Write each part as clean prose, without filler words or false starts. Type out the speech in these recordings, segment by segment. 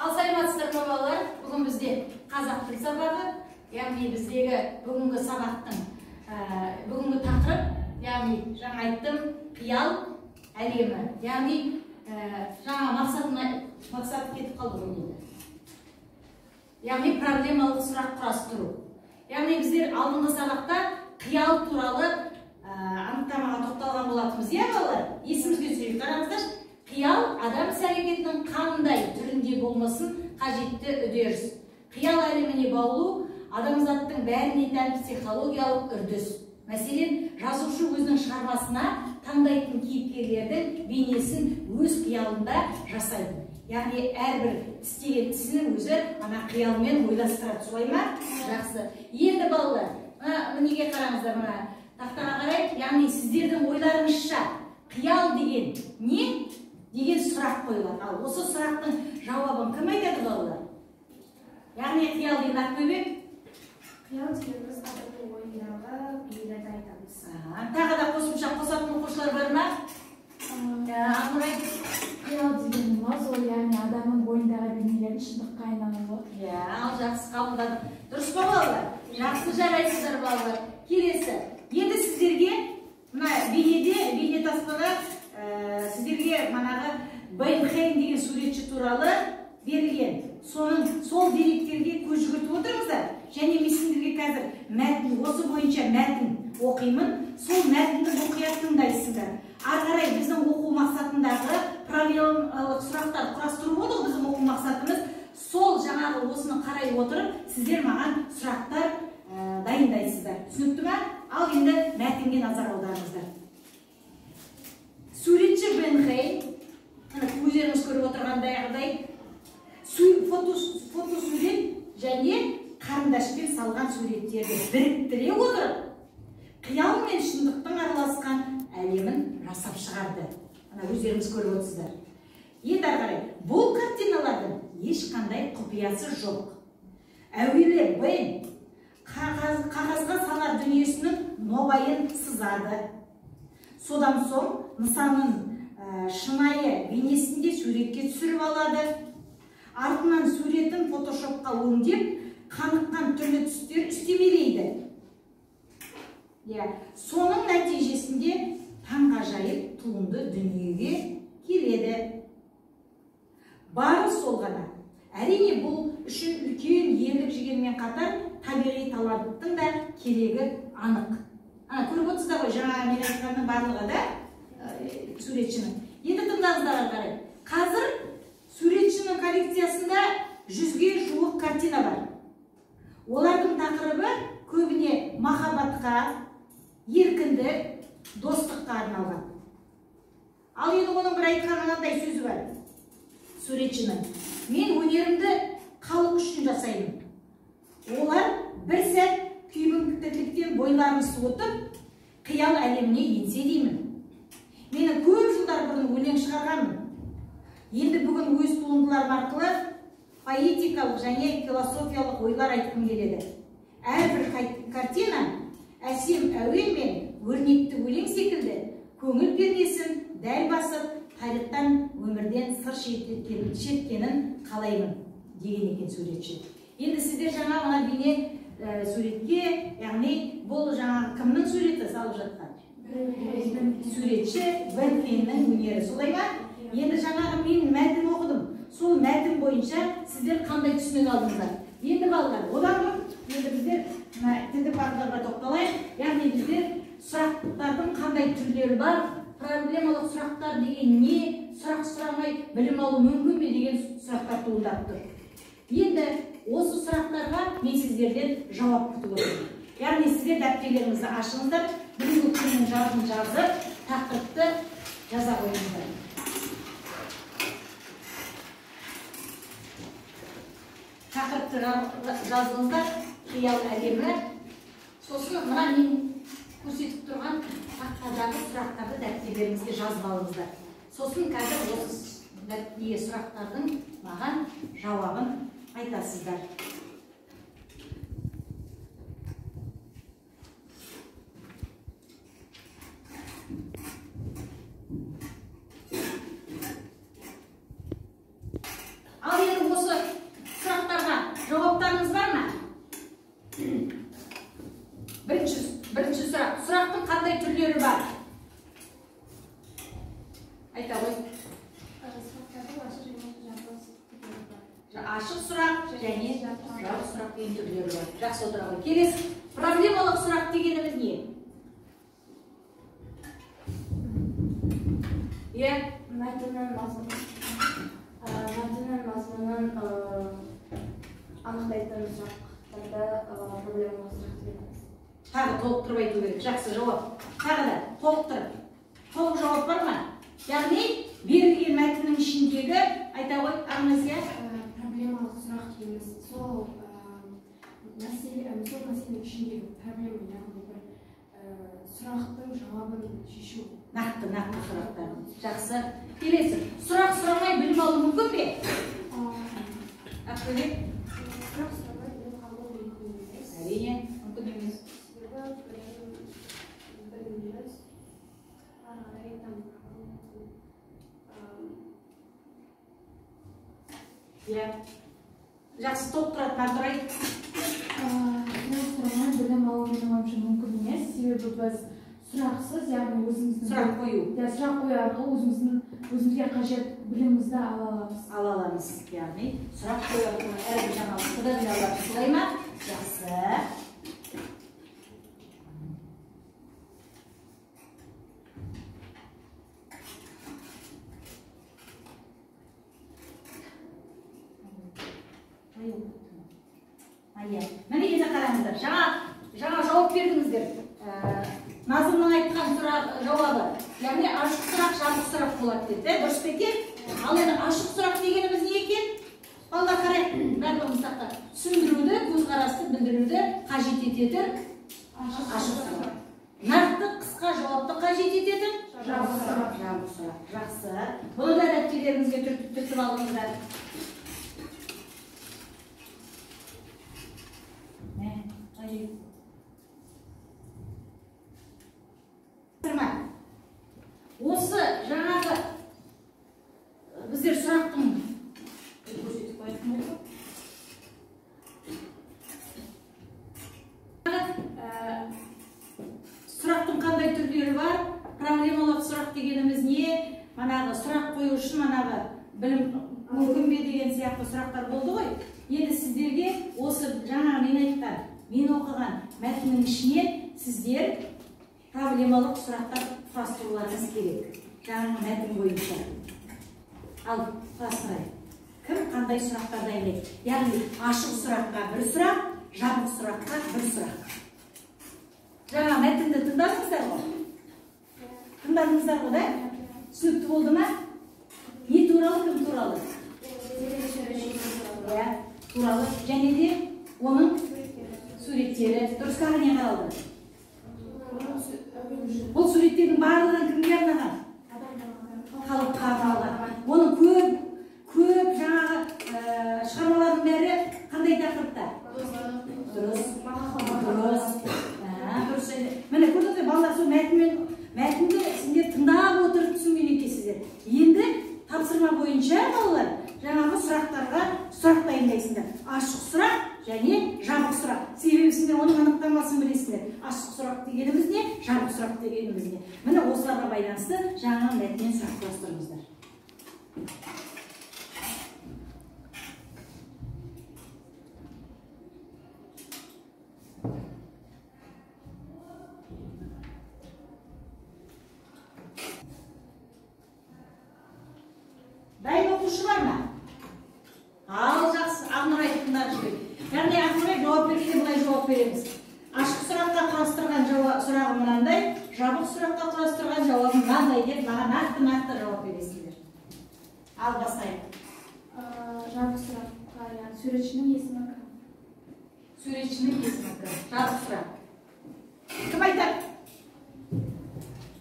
Саламатсыздар ма балалар? Бүгін бізде қазақ тіл сабағы, яғни біздегі бүгінгі сабақтың бүгінгі тақырып, яғни жаңа айттым, қиял әлемі. Яғни жаңа мақсат кетіп қалды ғой. Яғни проблемалық сұрақ құрастыру. Яғни біздер алдыңғы сабақта қиял туралы анықтамаға тоқталған болатынбыз, иә балалар? Есімізге түсірейік, қараңыздар. Қиял адам іс-әрекетінің қандай түрінде болмасын қажетті үдеріс. Қиял әлеміне баулу адамзаттың бәріне тән психологиялық үрдіс. Мәселен, жазушы өзінің шығармасына таңдайтын кейіпкерлердің бейнесін өз қиялында жасайды. Яғни әрбір істеген ісінің өзі ана қиялмен ойластырады, солай ма? Жақсы. Енді балалар, неге қараңыздар, мына тақтаға қарай, яғни сіздердің ойларыңызша қиял деген не? Деген сұрақ қойылады. Ал осы сұрақтың жауабын кім айтады балалар? Яғни қиял деген ақтөбек? Қиял дегеніміз адамның ойындағы бейнелерді айтамыз. Тағы да қосымша қосатын оқушылар бар ма? Аңғырай. Қиял дегеніміз ол яғни адамның бойындағы бейнелердің шындыққа айналуы. Ал жақсы қабылдадым. Дұрыс па балалар? Жақсы жарайсыздар балалар. Келесі. Енді сіздерге мына бейнетаспада сіздерге манағы Бейнхейм деген суретші туралы берілген. Сол деректерге көз жүгіртіп отырыңыздар. Және мен сіздерге қазір осы бойынша мәтін оқимын. Сол мәтінді мұқият тыңдайсыздар. Ары қарай біздің оқу мақсатындағы проблемалық сұрақтар құрастыру болды ғой біздің оқу мақсатымыз. Сол жаңағы осыны қарай отырып, сіздер маған сұрақтар дайындайсыздар. Түсінікті ме? Ал енді мәтінге назар аударыңыздар. Суретші Бейнхейм, өздеріңіз көріп отырғандай фотосурет және қарындашпен салған суреттерді біріктіре отырып, қиял мен шындықтың араласқан әлемін жасап шығарды. Өздеріңіз көріп отырсыздар. Енді ары қарай, бұл картиналардың ешқандай құпиясы жоқ. Әуелі Бейн қағазға салар дүниесінің нобайын сызады. Содан соң нысанын шынайы бейнесінде суретке түсіріп алады. Артынан суретін фотошопқа өңдеп, қаныққан түрлі түстер үстемелейді. Соның нәтижесінде таңғажайып туынды дүниеге келеді. Бары сол ғана. Әрине бұл үшін үлкен ерлік жігермен қатар табиғи таланттың да керегі анық. Көріп отырсыздар ғой, жаңа мен айтқанның барлығы да суретшінің. Енді тыңдаңыздар қарай. Қазір суретшінің коллекциясында 100-ге жуық картина бар. Олардың тақырыбы көбіне махаббатқа, еркіндік, достыққа арналған. Ал енді оның бір айтқан мынандай сөзі бар. Суретшінің: мен өнерімді халық үшін жасаймын. Олар бір сәт күйбіңдіктен бойларын суытып, қиял әлеміне енсе деймін. Менің көп жылдар бұрын өлең шығарғанмын. Енді бүгін өз туындыларым арқылы поэтикалық және философиялық ойлар айтқым келеді. Әрбір картина әсем әуен мен өрнекті өлең секілді көңіл пернесін дәл басып, тарихтан, өмірден сыр шерткенін қалаймын, деген екен суретші. Енді сіздер жаңа мына бейне суретке, яғни бұл жаңағы кімнің суреті салып жатқан? Суретші Бейнхеймнің өнері, солай ма? Енді жаңағы мен мәтін оқыдым. Сол мәтін бойынша сіздер қандай түсінік алдыңыздар? Енді балалар, одан енді біздер тілдік бағыттарға тоқталайық. Яғни біздер сұрақтардың қандай түрлері бар, проблемалық сұрақтар деген не, сұрақ сұрамай білім алу мүмкін бе деген сұрақтар туындап тұр. Енді осы сұрақтарға мен сіздерден жауап күтіп отырмын. Яғни сіздер дәптерлеріңізді ашыңыздар, бүгінгі күннің жазын жазып, тақырыпты жаза қойыңыздар. Тақырыпты жазыңыздар, қиял әлемі. Сосын мына мен көрсетіп тұрған тақтадағы сұрақтарды дәптерлеріңізге жазып алыңыздар. Сосын қазір осы сұрақтардың маған жауабын айтасыздар. Ал енді осы Жақсы отыра ғой. Келесі проблемалық сұрақ дегеніміз не? Иә? Мәтіннің мазмұнын анықтайтын сұрақтарда проблемалық сұрақ дегеніміз. Тағы толықтырып айту керек. Жақсы жауап. Тағы да толықтырып. Толық жауап бар ма? Яғни берілген мәтіннің ішіндегі айта ғой, Ағназия? Проблемалық сұрақ дегеніміз сол мәселенің ішіндегі проблема, яғни бір сұрақтың жауабын шешу. Нақты сұрақтар. Жақсы. Келесі. Сұрақ сұрамай білім алу мүмкін бе? Ақтөбе? Сұрақ сұрамай білім алу мүмкін емес. Әрине, мүмкін емес. Иә. Жақсы толықтырады, Мартұрай. Сұрақ сұрамай білім алу менің ойымша мүмкін емес. Себебі біз сұрақсыз, яғни өзіміздің сұрақ қою. Сұрақ қою арқылы өзімізге қажет білімімізді ала аламыз. Ала аламыз. Яғни сұрақ қою арқылы әрбір жаңалықты да біле аламыз. Солай ма? Жақсы. Міне енді қараңыздар, жаңа жауап бердіңіздер. Назымның айтқан жауабы, яғни ашық сұрақ, жабық сұрақ болады деді, дұрыс па екен? Ал енді ашық сұрақ дегеніміз не екен? Балда қарай, барлығымыз тақта түсіндіруді, көзқарасты білдіруді қажет ететін ашық сұрақ. Нақты қысқа жауапты қажет ететін жабық сұрақ. Жақсы. Бұны да дәптерлеріңізге түртіп алыңыздар. Осы жаңағы біздер сұрақтың қандай түрлері бар? Проблемалық сұрақ дегеніміз не? Манағы сұрақ қою үшін манағы білім мүмкін бе деген сияқты сұрақтар болды ғой. Енді сіздерге осы жаңа мен айтқан, мен оқыған мәтіннің ішінен сіздер проблемалық сұрақтар құрастыруларыңыз керек. Жаңа мәтін бойынша. Ал құрастырайық. Кім қандай сұрақтар дайындайды? Яғни ашық сұраққа бір сұрақ, жабық сұраққа бір сұрақ. Жаңа мәтінді тыңдадыңыздар ғой? Тыңдадыңыздар ғой, да? Түсінікті болды ма? Не туралы, кім туралы? Туралы. Және де оның суреттері. Дұрыстағы не қаралды? Бұл суреттердің барлығын кімге арнаған? Халыққа арналған. Оның көп жаңағы шығармалардың бәрі қандай тақырыпта? Дұрыс. Міне көрдіңіздер, балалар сол мәтінді сендер тыңдап отырып түсінген екенсіздер. Енді тапсырма бойынша балалар жаңағы сұрақтарға сұрақ дайындайсыңдар. Ашық сұрақ және жабық сұрақ. Себебі сендер оның анықтамасын білесіңдер. Ашық сұрақ дегеніміз не? Жабық сұрақ дегеніміз не? Міне осыларға байланысты жаңа мәтіннен сұрақ құрастырыңыздар. Дайын оқушы бар ма? Ал жақсы, Ағнұрай тыңдап жүрейік. Яғни Ағнұрай жауап бергенде былай жауап береміз. Ашық сұраққа құрастырған сұрағым мынандай, жабық сұраққа құрастырған жауабым мынандай деп маған нақты жауап бересіңдер. Ал бастайық. Жабық сұраққа, яғни суретшінің есімі кім? Суретшінің есімі кім? Жабық сұрақ. Кім айтады?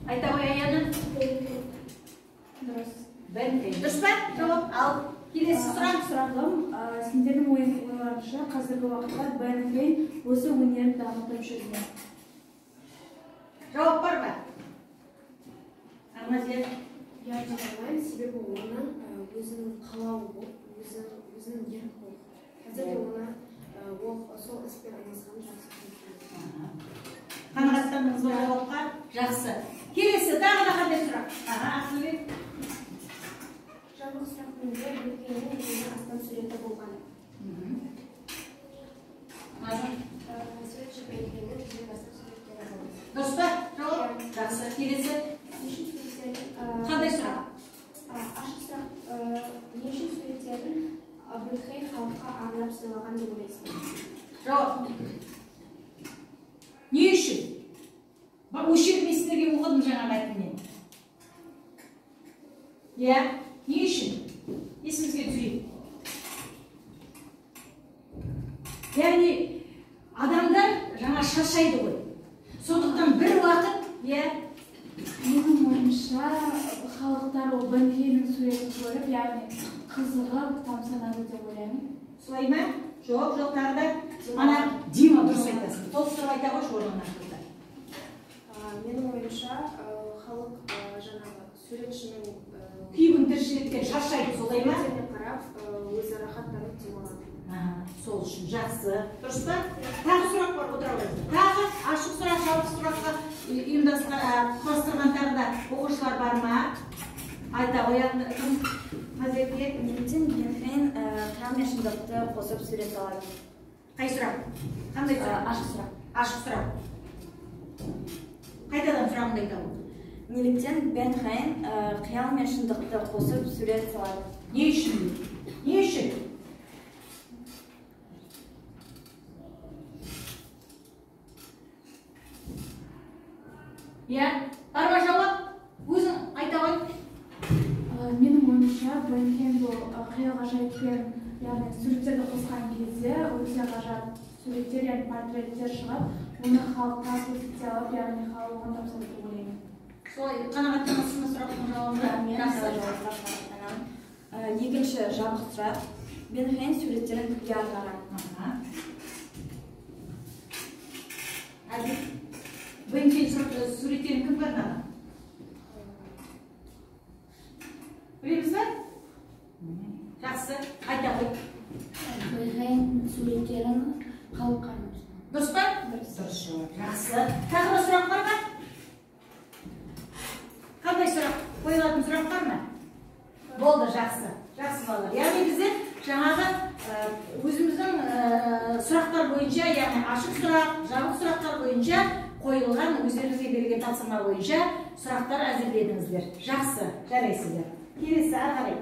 Айта ғой, Аяна? Дұрыс. Дұрыс па? Жауап ал. Келесі сұрағым, сендердің ойларыңызша қазіргі уақытта Бен Крейн осы өнерін дамытып жүрген. Жауап бар ма? Ағназия? Я деп ойлаймын, себебі оның өзінің қалауы болып, өзінің еркі болып. Қазіргі оны сол іспен айналысқаны жақсы. Қанағаттандыңыз ба жауапқа? Жақсы. Келесі тағы да қандай сұрақ? Ақтөбе? Жабық сұрақтың біріккеннен астам суреті болған. Суретші белгіленген жүзеге асыру суреттері болады. Дұрыс па? Жауап? Жақсы. Келесі. Қандай сұрақ? Ашық сұрақ. Не үшін суреттерін Әбілқайыр халыққа арнап сыйлаған деп ойлайсың? Жауап. Не үшін? Осы жерде мен сіздерге оқыдым жаңа мәтіннен. Иә? Не үшін? Есімізге түсірейік. Яғни адамдар жаңа шаршайды ғой. Сондықтан бір уақыт, иә? Менің ойымша халықтар ол Бенхеймнің суретін көріп, яғни қызығып тамсанады деп ойлаймын. Солай ма? Жоқ, жоқ, тағы да. Ана Дима дұрыс айтасың. Толықтырып айта қойшы орнынан қылды. Менің ойымша халық жаңағы суретшінің Күйбің тіршіліктен шаршайды, солай ма? суреттеріне қарап өзі рахаттанып демалады. Сол үшін жақсы. Дұрыс па? Тағы сұрақ бар, отыра беріңіз. Тағы ашық сұрақ, жауап сұраққа құрастырған тағы да оқушылар бар ма? Айта қоятын кім? Қазірге Неліктен Бенхейм қиял мен шындықты қосып сурет салады? қай сұрақ? Қандай сұрақ? Ашық сұрақ. Ашық сұрақ. Қайтадан сұрағымды айтамын. Неліктен Бенхейм қиял мен шындықты қосып сурет салады? Не үшін? Не үшін? Иә, бар ма жауап? Өзің айта ғой. Менің ойымша Бенхейм бұл қиял ғажайыппен, яғни суреттерді қосқан кезде өте ғажап суреттер, яғни портреттер шығып, оны халыққа көрсете алып, яғни халық оған тапсырды деп ойлаймын. Солай қанағаттанасыз ба сұрақтың жауабына? Екінші жабық сұрақ. Бенхейм суреттерін кімге арнаған? Бенхейм суреттерін кімге арнаған? Білеміз ба? Жақсы, айта ғой. Бенхейм суреттерін халыққа арнаған. Дұрыс па? Дұрыс. Жақсы. Тағы да сұрақ бар ма? Қандай сұрақ? Қойылатын сұрақ бар ма? Болды, жақсы. Жақсы балалар. Яғни біздер жаңағы өзіміздің сұрақтар бойынша, яғни ашық сұрақ, жабық сұрақтар бойынша қойылған өздеріңізге берген тапсырма бойынша сұрақтар әзірледіңіздер. Жақсы, жарайсыздар. Келесі ары қарай.